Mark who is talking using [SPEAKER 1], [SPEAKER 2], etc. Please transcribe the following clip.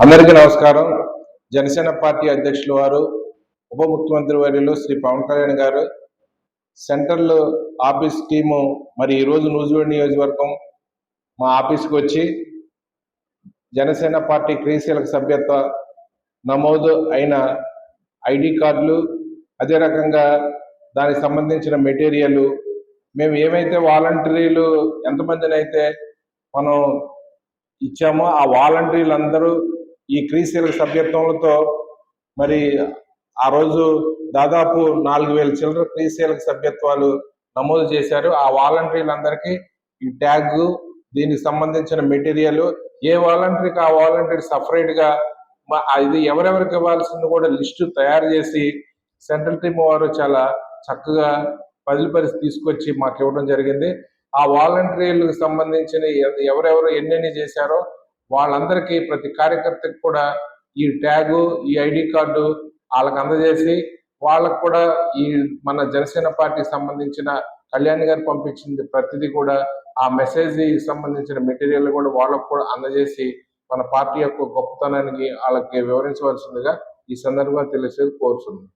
[SPEAKER 1] అందరికీ నమస్కారం. జనసేన పార్టీ అధ్యక్షులు వారు, ఉప ముఖ్యమంత్రి వర్యులు శ్రీ పవన్ కళ్యాణ్ గారు సెంట్రల్ ఆఫీస్ టీము మరి ఈరోజు నూజివీడు నియోజకవర్గం మా ఆఫీస్కి వచ్చి జనసేన పార్టీ క్రియాశీలక సభ్యత్వ నమోదు అయిన ఐడి కార్డులు, అదే రకంగా దానికి సంబంధించిన మెటీరియల్, మేము ఏమైతే వాలంటీర్లు ఎంతమందిని అయితే మనం ఇచ్చామో ఆ వాలంటీర్లందరూ ఈ క్రియాశీలక సభ్యత్వంతో మరి ఆ రోజు దాదాపు 4000 చిల్లర క్రియాశీలక సభ్యత్వాలు నమోదు చేశారు. ఆ వాలంటీర్లందరికీ ఈ ట్యాగ్, దీనికి సంబంధించిన మెటీరియల్, ఏ వాలంటీర్కి ఆ వాలంటీర్ సపరేట్గా ఇది ఎవరెవరికి ఇవ్వాల్సింది కూడా లిస్టు తయారు చేసి సెంట్రల్ టీమ్ వారు చాలా చక్కగా పరిస్థితి తీసుకొచ్చి మాకు ఇవ్వడం జరిగింది. ఆ వాలంటీర్లకు సంబంధించిన ఎవరెవరు ఎన్నెన్ని చేశారో వాళ్ళందరికీ, ప్రతి కార్యకర్తకి కూడా ఈ ట్యాగు, ఈ ఐడి కార్డు వాళ్ళకి అందజేసి, వాళ్ళకు కూడా ఈ మన జనసేన పార్టీకి సంబంధించిన కళ్యాణ్ గారు పంపించింది ప్రతిదీ కూడా ఆ మెసేజ్ సంబంధించిన మెటీరియల్ కూడా వాళ్ళకు కూడా అందజేసి మన పార్టీ యొక్క గొప్పతనానికి వాళ్ళకి వివరించవలసిందిగా ఈ సందర్భంగా తెలిసేది కోరుతున్నాను.